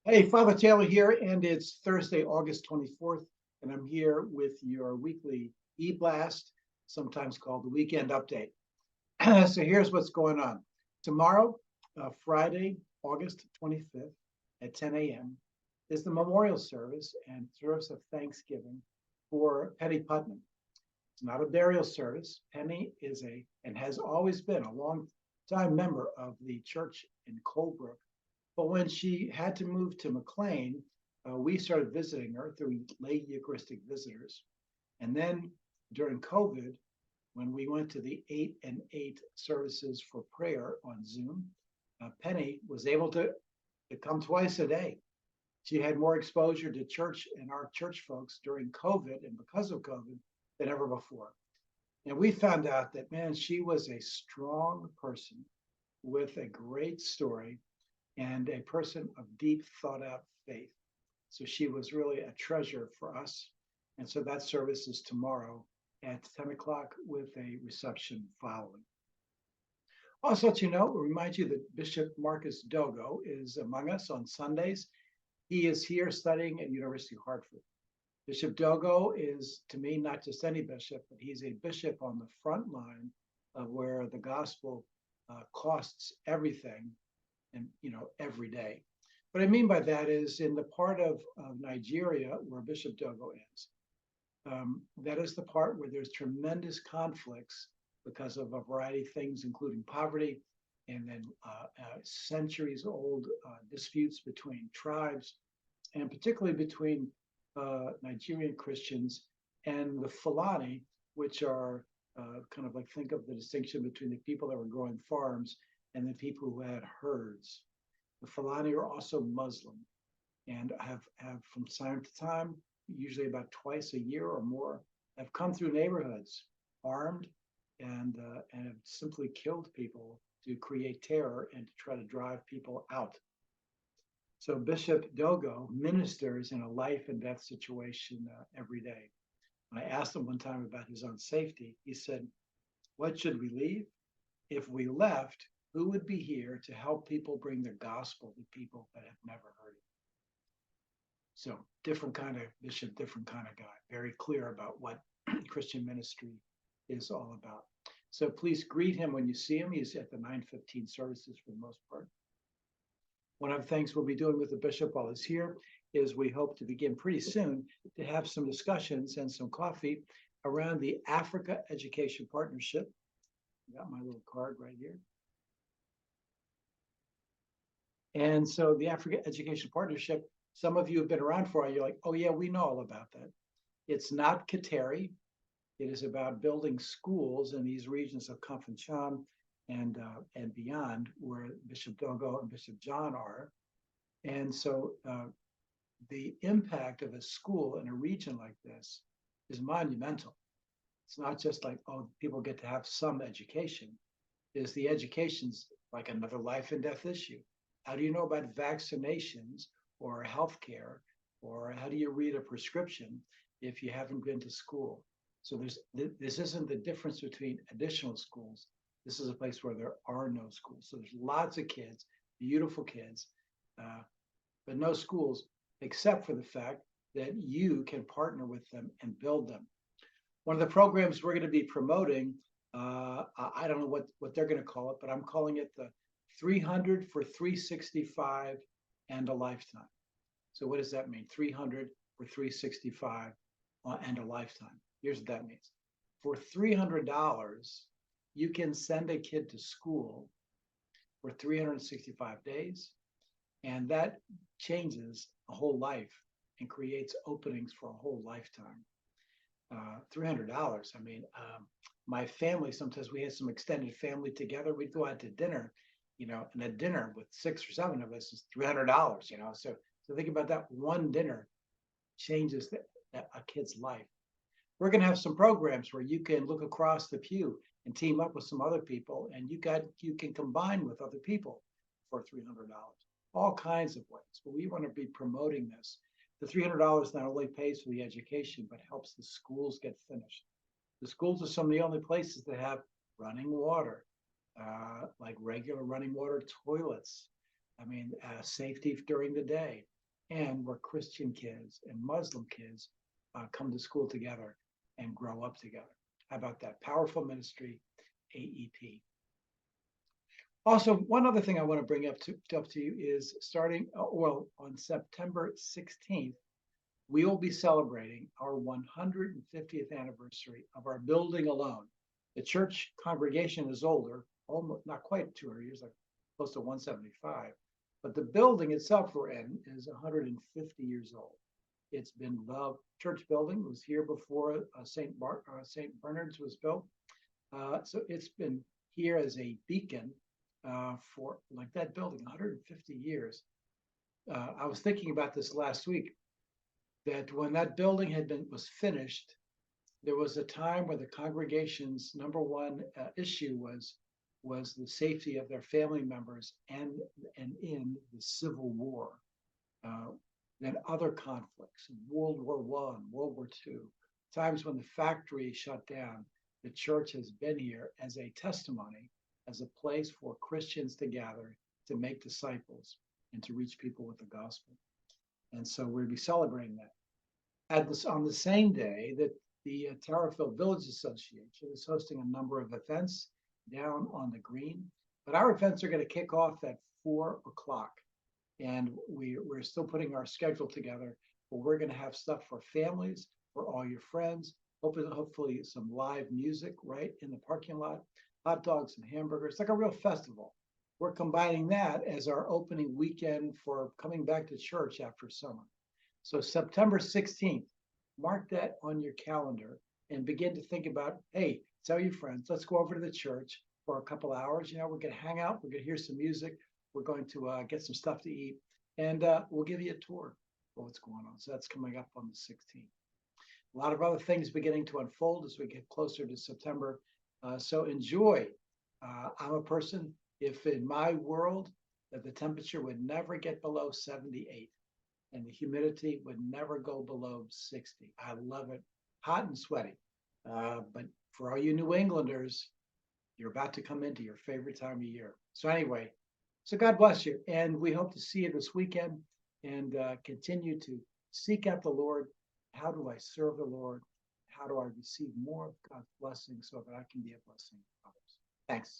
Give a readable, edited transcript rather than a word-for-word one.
Hey, Father Taylor here, and it's Thursday, August 24th, and I'm here with your weekly eBlast, sometimes called the Weekend Update. So here's what's going on. Tomorrow, Friday, August 25th at 10 a.m., is the memorial service and service of Thanksgiving for Penny Putnam. It's not a burial service. Penny is and has always been a long time member of the church in Colebrook, but when she had to move to McLean, we started visiting her through lay Eucharistic visitors. And then during COVID, when we went to the 8 and 8 services for prayer on Zoom, Penny was able to come twice a day. She had more exposure to church and our church folks during COVID and because of COVID than ever before. And we found out that, man, she was a strong person with a great story and a person of deep thought out faith. So she was really a treasure for us. And so that service is tomorrow at 10 o'clock with a reception following. Also, let you know, remind you that Bishop Marcus Dogo is among us on Sundays. He is here studying at University of Hartford. Bishop Dogo is, to me, not just any bishop, but he's a bishop on the front line of where the gospel costs everything and every day. What I mean by that is in the part of Nigeria where Bishop Dogo is, that is the part where there's tremendous conflicts because of a variety of things, including poverty and then centuries old disputes between tribes, and particularly between Nigerian Christians and the Fulani, which are kind of like, think of the distinction between the people that were growing farms and the people who had herds. The Fulani are also Muslim and have from time to time, usually about twice a year or more, have come through neighborhoods armed and have simply killed people to create terror and to try to drive people out. So Bishop Dogo ministers in a life and death situation every day. When I asked him one time about his own safety, he said, "What should we leave? If we left, who would be here to help people bring the gospel to people that have never heard it?" So different kind of bishop, different kind of guy, very clear about what Christian ministry is all about. So please greet him when you see him. He's at the 9:15 services for the most part. One of the things we'll be doing with the bishop while he's here is we hope to begin pretty soon to have some discussions and some coffee around the Africa Education Partnership. I got my little card right here. And so the Africa Education Partnership, some of you have been around for it. You're like, oh yeah, we know all about that. It's not Kateri. It is about building schools in these regions of Kafanchan and beyond, where Bishop Dogo and Bishop John are. And so the impact of a school in a region like this is monumental. It's not just like, oh, people get to have some education. Is the education's like another life and death issue. How do you know about vaccinations or healthcare, or how do you read a prescription if you haven't been to school? So this isn't the difference between additional schools. This is a place where there are no schools. So there's lots of kids, beautiful kids, but no schools, except for the fact that you can partner with them and build them. One of the programs we're going to be promoting, I don't know what they're going to call it, but I'm calling it the 300 for 365 and a lifetime. So what does that mean? 300 for 365 and a lifetime. Here's what that means. For $300, you can send a kid to school for 365 days, and that changes a whole life and creates openings for a whole lifetime. $300. I mean, my family, sometimes we had some extended family together. We'd go out to dinner, and a dinner with 6 or 7 of us is $300, So think about that. One dinner changes a kid's life. We're going to have some programs where you can look across the pew and team up with some other people, and you can combine with other people for $300. All kinds of ways. But we want to be promoting this. The $300 not only pays for the education, but helps the schools get finished. The schools are some of the only places that have running water, like regular running water toilets, I mean, safety during the day, and where Christian kids and Muslim kids come to school together and grow up together. How about that? Powerful ministry, AEP. Also, one other thing I want to bring up to you is starting, well, on September 16th, we will be celebrating our 150th anniversary of our building alone. The church congregation is older, almost not quite 200 years, like close to 175, but the building itself we're in is 150 years old. It's been the church building was here before St. Bernard's was built. So it's been here as a beacon for like that building, 150 years. I was thinking about this last week, that when that building was finished, there was a time where the congregation's number one issue was the safety of their family members and in the Civil War, then other conflicts, World War I, World War II, times when the factory shut down. The church has been here as a testimony, as a place for Christians to gather, to make disciples, and to reach people with the gospel. And so we'll be celebrating that. On the same day that the Tarrafil Village Association is hosting a number of events down on the green, but our events are going to kick off at 4 o'clock. And we're still putting our schedule together, but we're going to have stuff for families, for all your friends, hopefully some live music right in the parking lot, hot dogs and hamburgers, like a real festival. We're combining that as our opening weekend for coming back to church after summer. So September 16th, mark that on your calendar and begin to think about, hey, tell your friends, let's go over to the church for a couple hours. We're going to hang out, we're going to hear some music, we're going to get some stuff to eat, and we'll give you a tour of what's going on. So that's coming up on the 16th. A lot of other things beginning to unfold as we get closer to September. So enjoy. I'm a person, if in my world, that the temperature would never get below 78 and the humidity would never go below 60. I love it, hot and sweaty. But for all you New Englanders, you're about to come into your favorite time of year. So anyway, so God bless you. And we hope to see you this weekend and continue to seek out the Lord. How do I serve the Lord? How do I receive more of God's blessing so that I can be a blessing to others? Thanks.